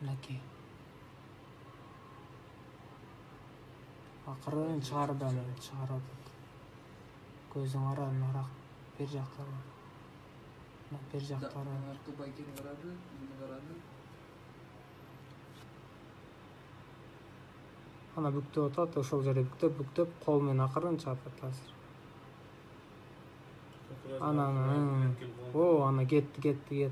Laki. Akırın çıkardı ama çıkardı. Gözün aran arak bir jaktara. Bir jaktara. Arka bayken karadı, yüzünü karadı. Ana bükte otat, oşol jere büktep kol men akırın çarpat hazır. Ana o ana getdi.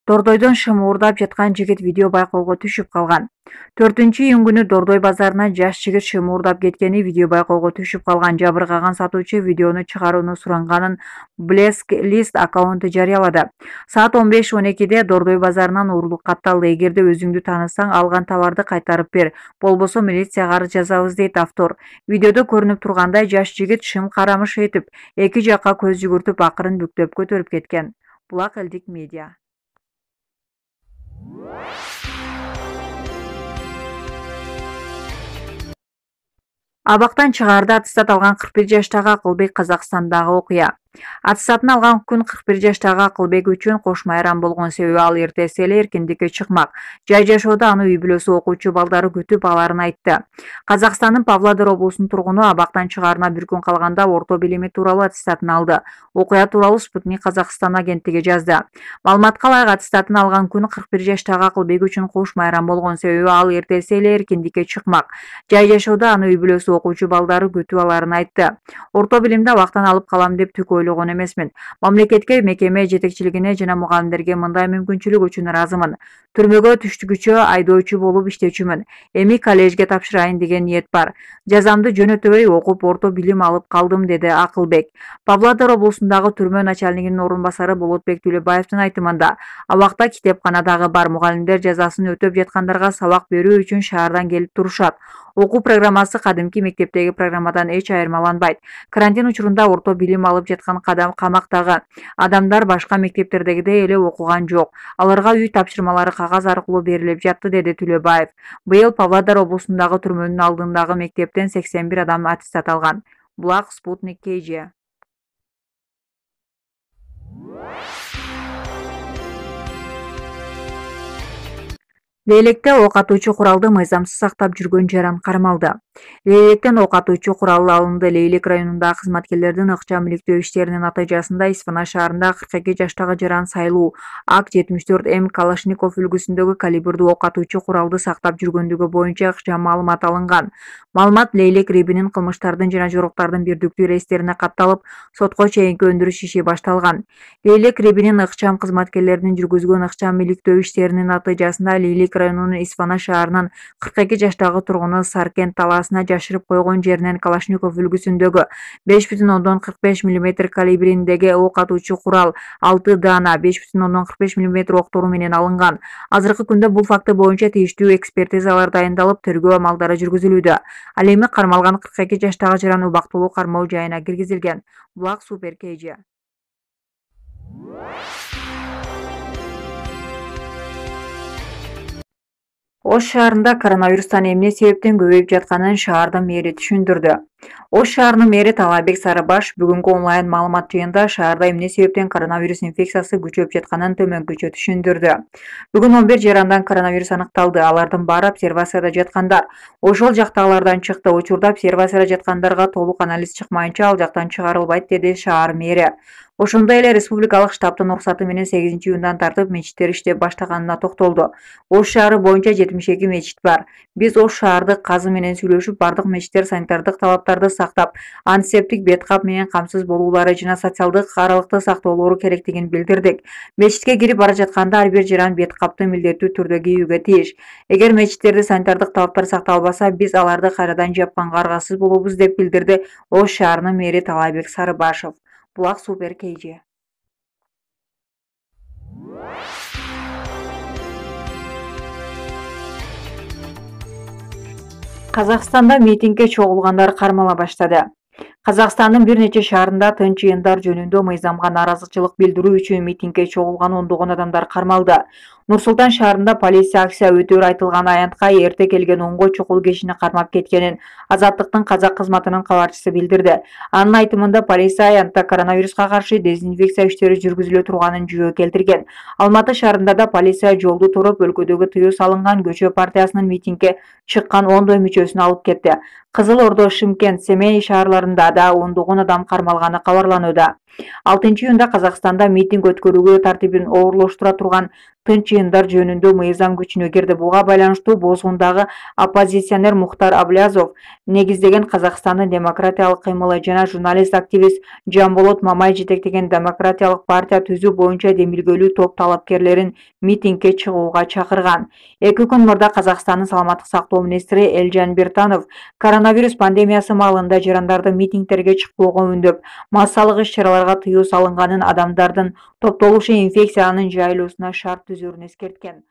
Дордойдон шым уурдап жаткан жигит видео байкоого түшүп калган. 4-июнь күнү Дордой базарынан жаш жигит шым уурдап кеткени видео байкоого түшүп калган. Жабыркаган сатуучу видеону чыгарууну суранганын Блеск Лист аккаунту жарыялады. Саат 15:12 Дордой базарынан уурулук катталды. Эгерде өзүңдү таанысаң, алган товарды кайтарып бер, болбосо милицияга арыз жазабыз дейт автор. Видеодо көрүнүп тургандай жаш жигит шым карамыш этип, эки жакка көз жүгүртүп акырын бүктөп көтөрүп кеткен. Булак элдик медиа. Абактан чыгаарда аттестат алган 41 жаштагы Акылбек Казакстандагы окуя. Аттестатын алган күн 41 жаштагы Акылбек үчүн кош майрам болгон, себеби ал эртеси эле эркиндикке чыкмак. Жай жашоодо аны үй бүлөсү, окуучу балдары күтүп аларын айтты. Казакстандын Павлодар облусунун тургуну абактан чыгаарына bir күн калганда орто билими тууралуу аттестатын алды. Окуя тууралуу Спутник Казакстан агенттиги жазды. Маалыматка ылайык, аттестатын алган күн 41 жаштагы Акылбек үчүн кош майрам болгон, себеби ал эртеси эле эркиндикке чыкмак. Жай жашоодо аны үй бүлөсү, окуучу балдары күтүп аларын айтты. Орто билимди абактан алып калам деп түк ойлогон эмесмин. Мамлекетке, мекеме жетекчилигине жана мугалимдерге мындай мүмкүнчүлүк үчүн ыраазымын. Түрмөгө түштүгүчө айдоочу болуп иштечүмүн. Эми коллежге тапшырайын деген ниет бар. Жазамды жөнөтөбөй окуп орто билим алып калдым, деди Акылбек. Павлодар облусундагы түрмө начальнигинин орун басары Болотбек Төлөбаевдин айтымында, абакта китепканадагы бар мугалимдер жазасын өтөп жаткандарга сабак берүү үчүн шаардан келип турушат. Окуу программасы кадимки мектептеги программадан эч айырмаланбайт. Карантин учурунда орто билим алып жаткан камактагы адамдар башка мектептердегидей эле окуган жок. Аларга үй тапшырмалары кагаз аркылуу берилип жатты, деди Төлөбаев. Быйыл Павлодар облусундагы түрмөнүн алдындагы мектептен 81 адам аттестат алган. Булак Спутник KG. Лейлекте ок атуучу куралды мыйзамсыз сактап жүргөн жаран кармалды. Лейлектен ок атуучу курал алынды. Лейлек районундагы кызматкерлердин ыкчам иликтөө иштеринин натыйжасында Исфана шаарында 42 жаштагы жаран Сайлуу АК-74М Калашников үлгүсүндөгү калибрдүү ок атуучу куралды сактап жүргөндүгү боюнча ыкчам маалымат алынган. Маалымат Лейлек рибинин кылмыштардын жана жоруктардын бирдиктүү рейстерине катталып, сотко чейинки өндүрүш иши башталган. Лейлек рибинин ыкчам кызматкерлеринин жүргүзгөн ыкчам иликтөө иштеринин натыйжасында Лейлек районунун Исфана шаарынын 42 жаштагы тургуну Саркент талаасына жашырып койгон жеринен Калашников үлгүсүндөгү 5,45 мм калибриндеги ок атуучу курал 6 даана 5,45 мм октору менен алынган. Азыркы күндө бул факты боюнча тийиштүү экспертизалар дайындалып, тергөө амалдары жүргүзүлүүдө. Ал эми кармалган 42 жаштагы жаран убактылуу кармоо жайына киргизилген. Булак Супер KG. Ош шаарында коронавирустан эмне себептен көбөйүп жатканын шаардын мэри түшүндүрдү. Ош шаарынын мэри Талайбек Сарыбаш бүгүнкү онлайн маалымат жыйынында шаарда эмне себептен коронавирус инфекциясы күчөп жатканын төмөнкүчө түшүндүрдү. Бүгүн 11 жарандан коронавирус аныкталды. Алардын баары обсервацияда жаткандар. Ошол жактагылардан чыкты. Учурда обсервацияда жаткандарга толук анализ чыкмайынча ал жактан чыгарылбайт, деди шаар мэри. Ошондой эле республикалык штабтын уруксаты менен 8-июндан тартып мечиттер иштеп баштаганына токтолду. Ош шаары боюнча 72 мечит бар. Биз Ош шаардык казы менен сүйлөшүп, бардык мечиттер санитардык талаптарды сактап, антисептик бет кап менен камсыз болуулары жана социалдык аралыкты сактоолору керектигин билдирдик. Мечитке кирип бара жатканда ар бир жаран бет капты милдеттүү түрдө кийүүгө тийиш. Эгер мечиттерде санитардык талаптар сакталбаса, биз аларды кайрадан жапканга аргасыз болобуз, деп билдирди Ош шаарынын мэри Талайбек Сарыбашев. Булак Супер KG. Казакстанда митингге чогулгандар кармала баштады. Казакстандын бир нече шаарында тынч жыйындар жөнүндө мыйзамга нааразычылык билдирүү үчүн митингге чогулган ондогон адамдар кармалды. Нур Султан шаарында полиция акция өтөөр айтылган аянтка эрте келген 10 чукул кишини кармап кеткенин Азаттыктын казак кызматынын кабарчысы билдирди. Анын айтымында полиция аянтта коронавируска каршы дезинфекция иштери жүргүзүлө турганын жүйө келтирген. Алматы шаарында да полиция жолду туруп өлкөдөгү тыюу салынган Көчө партиясынын митингге чыккан 10 мүчөсүн алып кетти. Кызыл Ордо, Шымкент, Семей шаарларында да ондогон адам кармалганы кабарланууда. 6-июнда Казакстанда митинг өткөрүүгө тартибин оорлоштура турган тынч жыйындар жөнүндө мыйзам күчүнө кирди. Буга байланыштуу Бозгундагы оппозиционер Мухтар Аблязов негиздеген Казакстандын демократиялык кыймылы жана журналист-активист Жамболот Мамай жетектеген демократиялык партия түзүү боюнча демилгөлүү топ талапкерлерин митингге чыгууга чакырган. 2 күн мурда Казакстандын саламаттык сактоо министри Элжан Биртанов коронавирус пандемиясы маалында жарандарды митингтерге чыкпоого үндөп, массалык иш-чараларга тыюу салынганын, адамдардын топтолушу инфекциянын жайылуусуна шарт түзөрүн эскерткен.